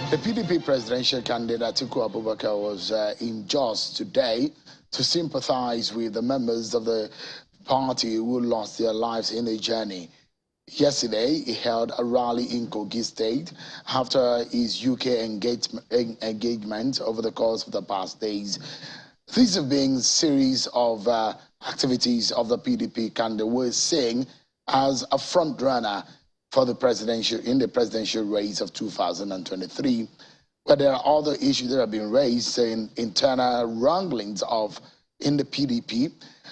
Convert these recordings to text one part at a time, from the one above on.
The PDP presidential candidate Atiku Abubakar was in Jos today to sympathize with the members of the party who lost their lives in the journey. Yesterday, he held a rally in Kogi State after his UK engagement over the course of the past days. These have been a series of activities of the PDP candidate were seen as a front runner for the presidential race of 2023. But there are other issues that have been raised in internal wranglings in the PDP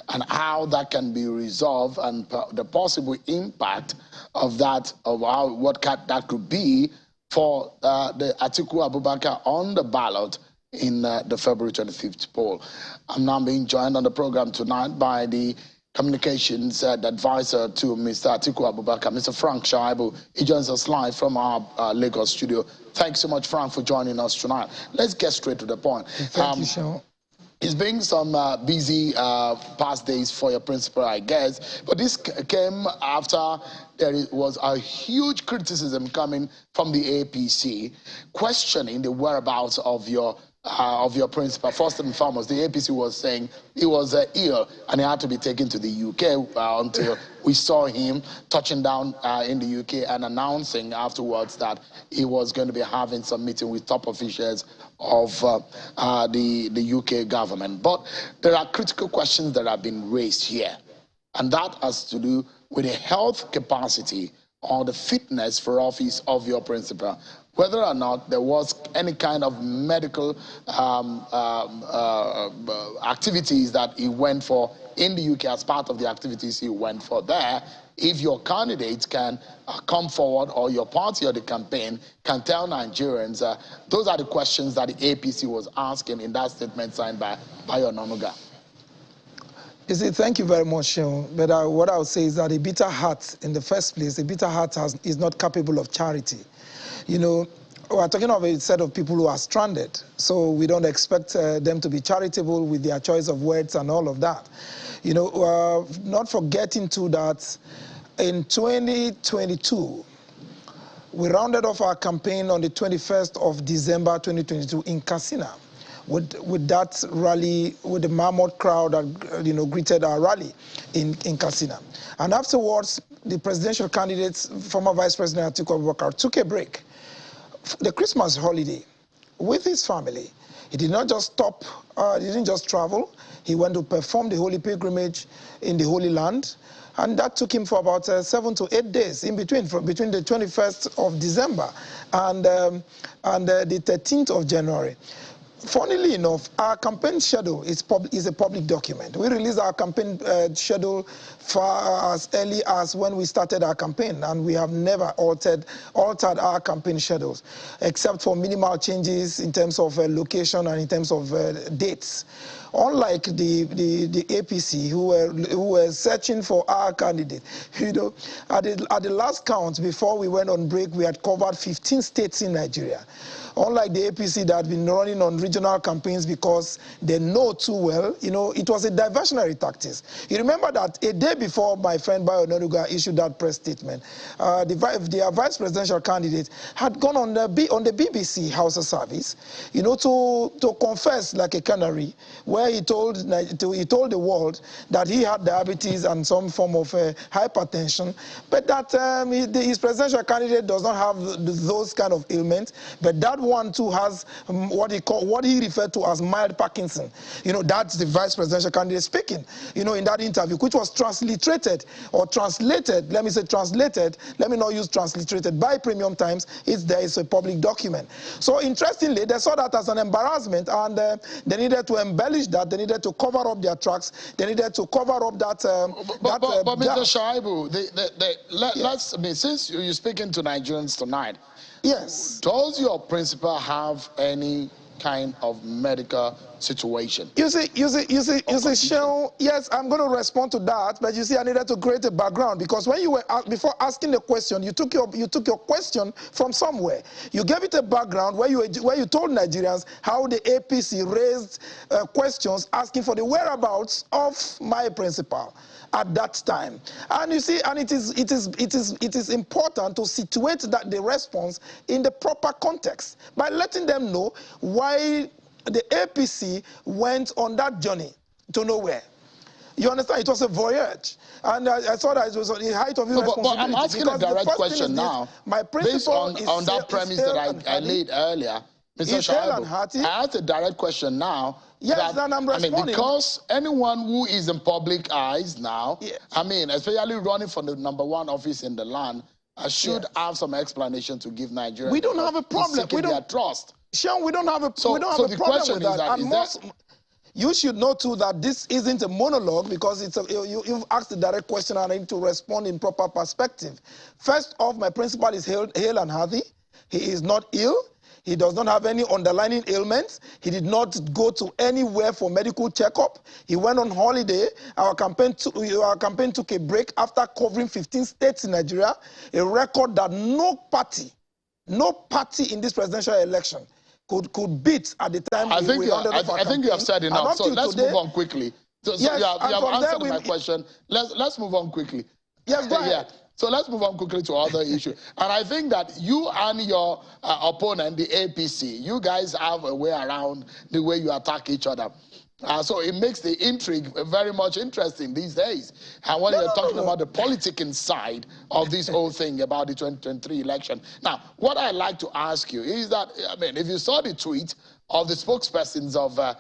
and how that can be resolved and the possible impact of that, that could be for the Atiku Abubakar on the ballot in the February 25th poll. I'm now being joined on the program tonight by the communications advisor to Mr. Atiku Abubakar, Mr. Frank Shaibu. He joins us live from our Lagos studio. Thanks so much, Frank, for joining us tonight. Let's get straight to the point. Thank you, Sean. It's been some busy past days for your principal, I guess, but this came after there was a huge criticism coming from the APC, questioning the whereabouts of your principal. First and foremost, the APC was saying he was ill and he had to be taken to the UK until we saw him touching down in the UK and announcing afterwards that he was going to be having some meeting with top officials of the UK government. But there are critical questions that have been raised here, and that has to do with the health capacity or the fitness for office of your principal, whether or not there was any kind of medical activities that he went for in the UK as part of the activities he went for there. If your candidates can come forward, or your party or the campaign can tell Nigerians, those are the questions that the APC was asking in that statement signed by Ononuga. You see, thank you very much, Sean. But what I would say is that a bitter heart, in the first place, a bitter heart is not capable of charity. You know, we're talking of a set of people who are stranded, so we don't expect them to be charitable with their choice of words and all of that. You know, not forgetting too that in 2022, we rounded off our campaign on the 21st of December 2022 in Katsina with that rally, with the mammoth crowd that, you know, greeted our rally in Katsina. And afterwards, the presidential candidates, former Vice President Atiku Abubakar, took a break. The Christmas holiday with his family. He did not just stop, he didn't just travel. He went to perform the Holy Pilgrimage in the Holy Land. And that took him for about 7 to 8 days in between, between the 21st of December and the 13th of January. Funnily enough, our campaign schedule is a public document. We released our campaign schedule far as early as when we started our campaign, and we have never altered our campaign schedules, except for minimal changes in terms of location and in terms of dates. Unlike the APC, who were searching for our candidate, you know, at the last count before we went on break, we had covered 15 states in Nigeria. Unlike the APC that had been running on regional campaigns because they know too well, you know, it was a diversionary tactics. You remember that a day before my friend Bayo Ononuga issued that press statement, their vice presidential candidate had gone on the BBC House of Service, you know, to confess like a canary, where he told the world that he had diabetes and some form of hypertension, but that his presidential candidate does not have those kind of ailments, but that one too has what he referred to as mild Parkinson. You know, that's the vice presidential candidate speaking, you know, in that interview, which was translated, let me say translated, let me not use transliterated, by Premium Times. There is a public document. So interestingly, they saw that as an embarrassment, and they needed to embellish that, they needed to cover up their tracks, they needed to cover up that. But Mr. Shaibu, since you're speaking to Nigerians tonight, yes. Does your principal have any kind of medical situation? You see, Sean, yes, I'm going to respond to that, but you see, I needed to create a background because when you were, before asking the question, you took your question from somewhere. You gave it a background where you told Nigerians how the APC raised questions asking for the whereabouts of my principal at that time. And you see, and it is important to situate the response in the proper context by letting them know why the APC went on that journey to nowhere. You understand? It was a voyage. And I thought that it was the height of irresponsibility. But I'm asking a direct question now. My principle based on that premise that I laid earlier, Mr. Shaibu, I asked a direct question now. Yes, and I'm responding. I mean, because anyone who is in public eyes now, yes. I mean, especially running for the #1 office in the land, should have some explanation to give Nigerians. We don't have a problem. We don't their trust. Sean, we don't have a problem with that. You should know too that this isn't a monologue because you've asked a direct question and I need to respond in proper perspective. First off, my principal is Hale and Hearty. He is not ill. He does not have any underlying ailments. He did not go to anywhere for medical checkup. He went on holiday. Our campaign took a break after covering 15 states in Nigeria, a record that no party in this presidential election could beat at the time. I think you have said enough. So let's move on quickly. So yes, you have answered my question. Let's move on quickly. Yes, go ahead. Yeah. So let's move on quickly to other issues. And I think that you and your opponent, the APC, you guys have a way around the way you attack each other. So it makes the intrigue very much interesting these days. And when you're talking about the politicking side of this whole thing about the 2023 election. Now, what I'd like to ask you is that, I mean, if you saw the tweet of the spokespersons of the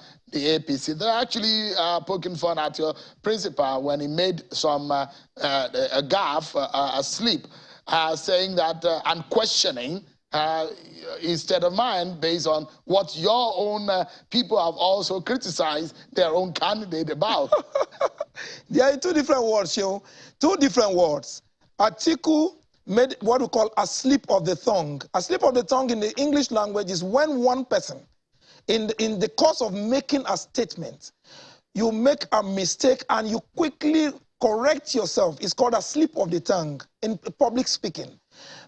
APC, they're actually poking fun at your principal when he made some a gaffe, a slip, saying that, and questioning his state of mind based on what your own people have also criticized their own candidate about. There are two different words, Joe. Two different words. Atiku made what we call a slip of the tongue. A slip of the tongue in the English language is when one person, in the course of making a statement, you make a mistake and you quickly correct yourself. It's called a slip of the tongue in public speaking.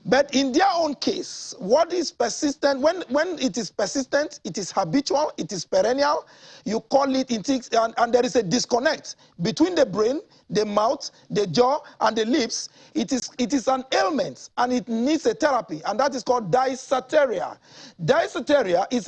But in their own case, what is persistent, when it is persistent, it is habitual, it is perennial, you call it, and there is a disconnect between the brain, the mouth, the jaw, and the lips. It is an ailment, and it needs a therapy, and that is called dysenteria. Dysenteria is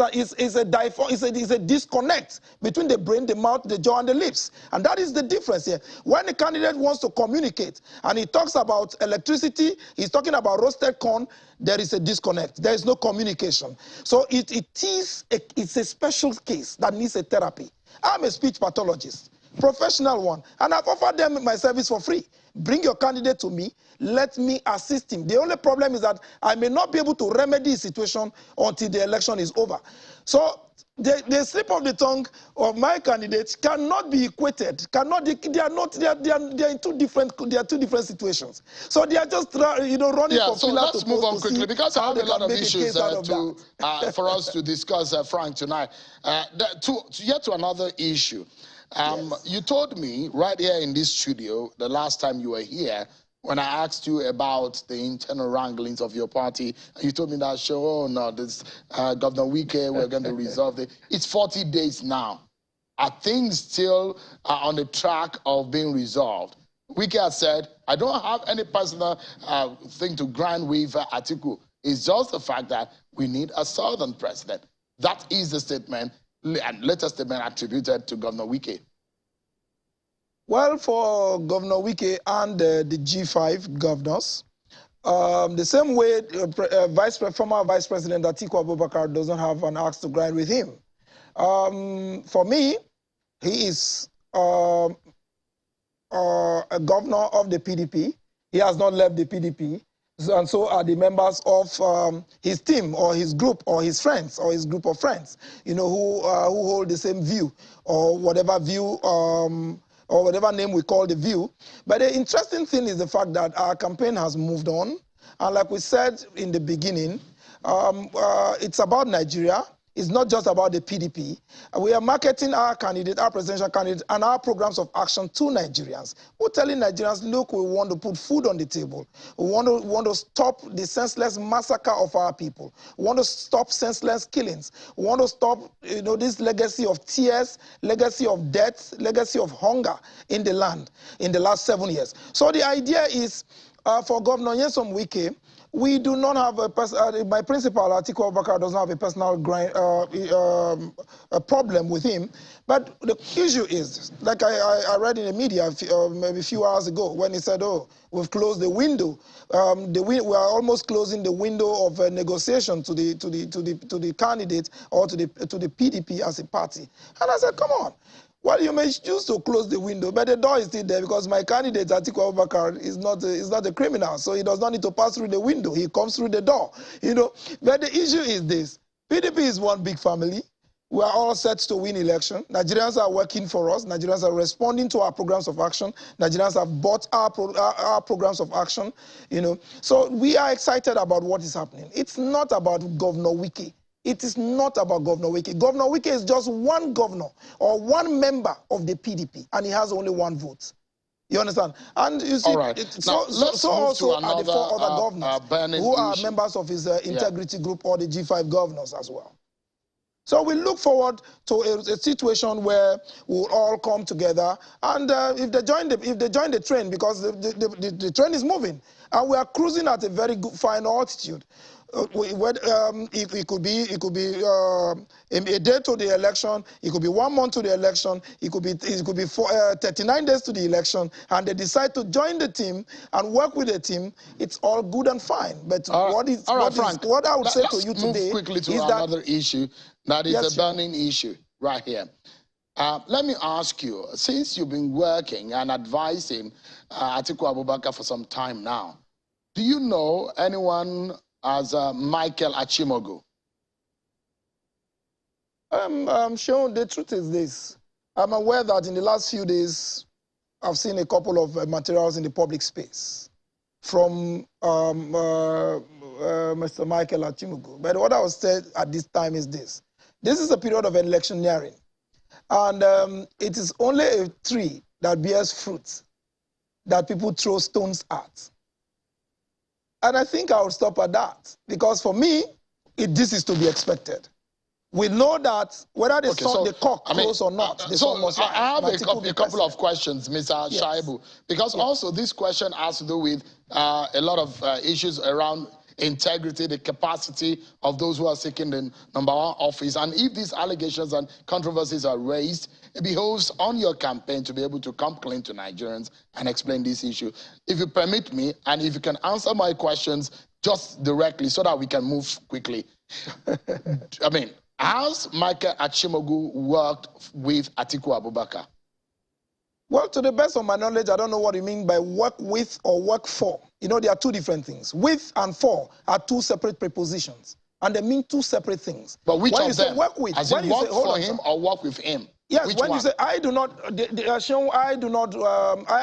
a disconnect between the brain, the mouth, the jaw, and the lips, and that is the difference here. When a candidate wants to communicate, and he talks about electricity, he's talking about roasted corn, there is a disconnect. There is no communication. So it's a special case that needs a therapy. I'm a speech pathologist, professional one, and I've offered them my service for free. Bring your candidate to me, let me assist him. The only problem is that I may not be able to remedy the situation until the election is over. So the slip of the tongue of my candidates cannot be equated. They are in two different situations. So they are just running for so let's move on quickly because I have a lot of issues for us to discuss, Frank, tonight. Yet to another issue. Yes. You told me right here in this studio the last time you were here when I asked you about the internal wranglings of your party. You told me that, oh no, this Governor Wike, we're going to resolve it. It's 40 days now. Are things still on the track of being resolved? Wike has said, I don't have any personal thing to grind with Atiku. It's just the fact that we need a southern president. That is the statement, and latest statement attributed to Governor Wike. Well, for Governor Wike and the G5 governors, the same way former Vice President Atiku Abubakar doesn't have an axe to grind with him. For me, he is a governor of the PDP. He has not left the PDP. And so are the members of his team or his group or his friends or his group of friends, who hold the same view or whatever view or whatever name we call the view. But the interesting thing is the fact that our campaign has moved on. And like we said in the beginning, it's about Nigeria. It's not just about the PDP. We are marketing our candidate, our presidential candidate, and our programs of action to Nigerians. We're telling Nigerians, look, we want to put food on the table. We want to stop the senseless massacre of our people. We want to stop senseless killings. We want to stop, this legacy of tears, legacy of death, legacy of hunger in the land in the last 7 years. So the idea is for Governor Nyesom Wike, we do not have my principal, Atiku Abubakar, does not have a personal a problem with him. But the issue is, like I read in the media maybe a few hours ago when he said, oh, we've closed the window. We are almost closing the window of negotiation to the candidate or to the PDP as a party. And I said, come on. Well, you may choose to close the window, but the door is still there because my candidate, Atiku Abubakar, is not a criminal, so he does not need to pass through the window. He comes through the door, But the issue is this. PDP is one big family. We are all set to win election. Nigerians are working for us. Nigerians are responding to our programs of action. Nigerians have bought our programs of action, So we are excited about what is happening. It's not about Governor Wike. It is not about Governor Wike. Governor Wike is just one governor or one member of the PDP, and he has only one vote. You understand? And you see, all right. So also are the 4 other governors who are members of his integrity group or the G5 governors as well. So we look forward to a situation where we'll all come together, and if they join the train, because the train is moving, and we are cruising at a very good, fine altitude. It could be a day to the election. It could be 1 month to the election. It could be 39 days to the election, and they decide to join the team and work with the team. It's all good and fine. But what I would say to you today quickly to another issue that is a burning issue right here. Let me ask you, since you've been working and advising Atiku Abubakar for some time now, do you know anyone as Michael Achimogu? Sean, the truth is this. I'm aware that in the last few days, I've seen a couple of materials in the public space from Mr. Michael Achimogu. But what I would say at this time is this. This is a period of electioneering. And it is only a tree that bears fruit that people throw stones at. And I think I'll stop at that. Because for me, this is to be expected. We know that whether the cock crows or not, the sun must rise. I have a couple of questions, Mr. Shaibu, because also this question has to do with a lot of issues around integrity, the capacity of those who are seeking the #1 office. And if these allegations and controversies are raised, it behoves on your campaign to be able to come clean to Nigerians and explain this issue. If you permit me, and if you can answer my questions just directly so that we can move quickly. Has Michael Achimogu worked with Atiku Abubakar? Well, to the best of my knowledge, I don't know what you mean by work with or work for. There are two different things. With and for are two separate prepositions, and they mean two separate things. But which when of you them? Say work with, As in work for him or work with him? Yes, which when one? you say, I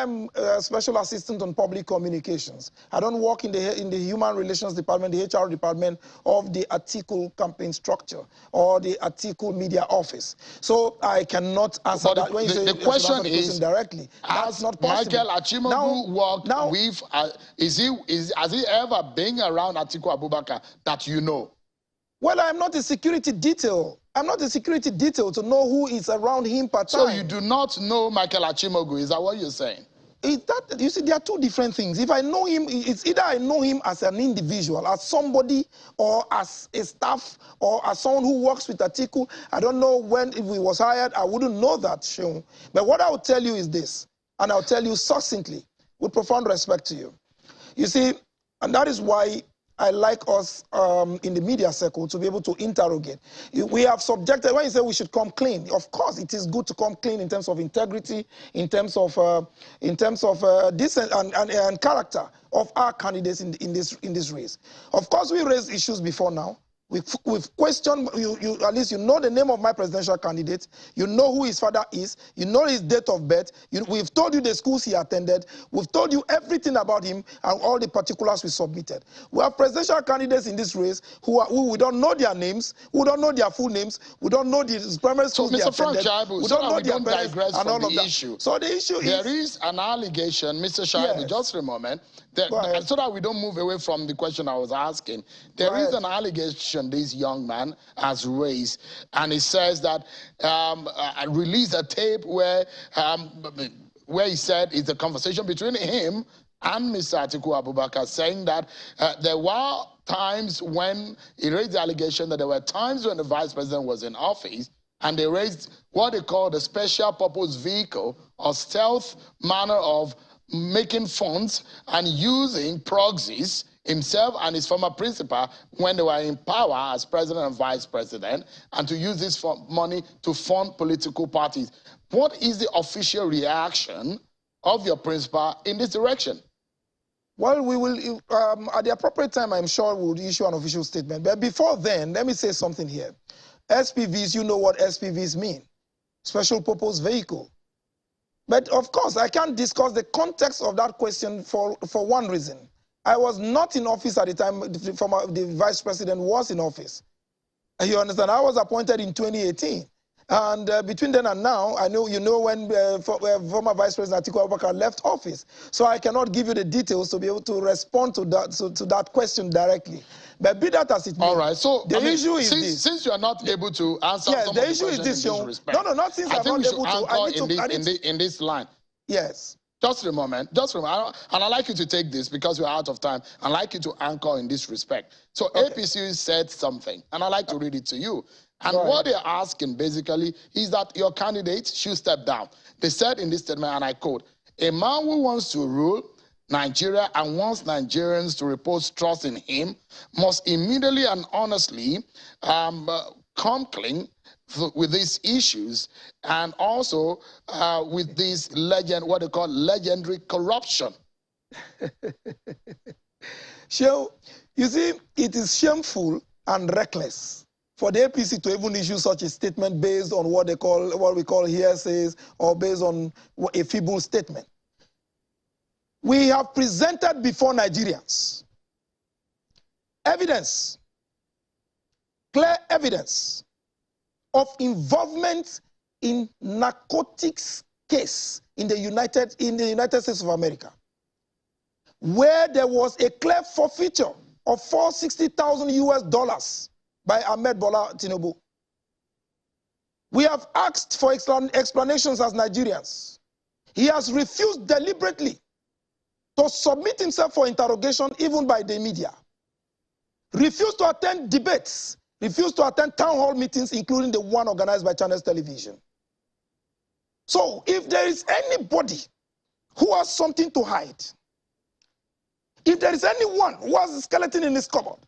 am a special assistant on public communications. I don't work in the human relations department, the HR department of the Atiku campaign structure or the Atiku media office. So I cannot answer that. When you say the question is, directly, that's not possible. Michael Achimogu worked with, has he ever been around Atiku Abubakar that you know? Well, I'm not a security detail. I'm not a security detail to know who is around him per time. So you do not know Michael Achimogu, is that what you're saying? You see, there are two different things. If I know him, it's either I know him as an individual, as somebody, or as a staff, or as someone who works with Atiku. I don't know if he was hired. I wouldn't know that, Sean. But what I will tell you is this, and I'll tell you succinctly, with profound respect to you. You see, and that is why I like us in the media circle to be able to interrogate. We have subjected, when you say we should come clean, of course it is good to come clean in terms of integrity, in terms of decent and character of our candidates in this race. Of course, we raised issues before now. We've questioned, at least you know the name of my presidential candidate, you know who his father is, you know his date of birth, we've told you the schools he attended, we've told you everything about him and all the particulars we submitted. We have presidential candidates in this race who we don't know their names, we don't know their full names, we don't know the primary schools they attended, we don't digress and all from of the that. issue. So the issue there is an allegation, Mr. Shaibu, yes. just for a moment, so that we don't move away from the question I was asking. There is an allegation this young man has raised, and he says that I released a tape where he said it's a conversation between him and Mr. Atiku Abubakar, saying that there were times when he raised the allegation that there were times when the vice president was in office and they raised what they call the special purpose vehicle or stealth manner of making funds and using proxies, himself and his former principal, when they were in power as president and vice president, and to use this money to fund political parties. What is the official reaction of your principal in this direction? Well, we will, at the appropriate time, I'm sure we'll issue an official statement. But before then, let me say something here. SPVs, you know what SPVs mean. Special purpose vehicle. But of course, I can't discuss the context of that question for one reason. I was not in office at the time the vice president was in office. You understand? I was appointed in 2018. And between then and now, I know you know when former Vice President Atiku Abubakar left office. So I cannot give you the details to be able to respond to that question directly. But be that as it may. All right. So the issue is this. Since you are not able to answer some the of the issue is this, Sean. No, not since I'm not able to. In this line. Yes. Just a moment. And I'd like you to take this because we're out of time. I'd like you to anchor in this respect. So APC said something, and I'd like to read it to you. And what they're asking, basically, is that your candidate should step down. They said in this statement, and I quote, "A man who wants to rule Nigeria and wants Nigerians to repose trust in him must immediately and honestly come clean with these issues and also with this what they call legendary corruption." So, you see, it is shameful and reckless for the APC to even issue such a statement based on what we call hearsays or based on a feeble statement. We have presented before Nigerians evidence, clear evidence of involvement in narcotics case in the United States of America, where there was a clear forfeiture of $460,000 by Ahmed Bola Tinubu. We have asked for explanations as Nigerians. He has refused deliberately to submit himself for interrogation even by the media. Refused to attend debates, refused to attend town hall meetings, including the one organized by Channels Television. So if there is anybody who has something to hide, if there is anyone who has a skeleton in his cupboard,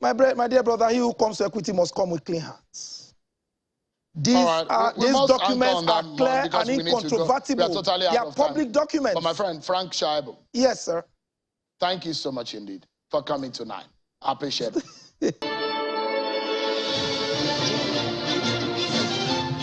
my dear brother, he who comes to equity must come with clean hands. These documents are clear and incontrovertible. They are public documents. But my friend, Frank Shaibu. Yes, sir. Thank you so much indeed for coming tonight. I appreciate it.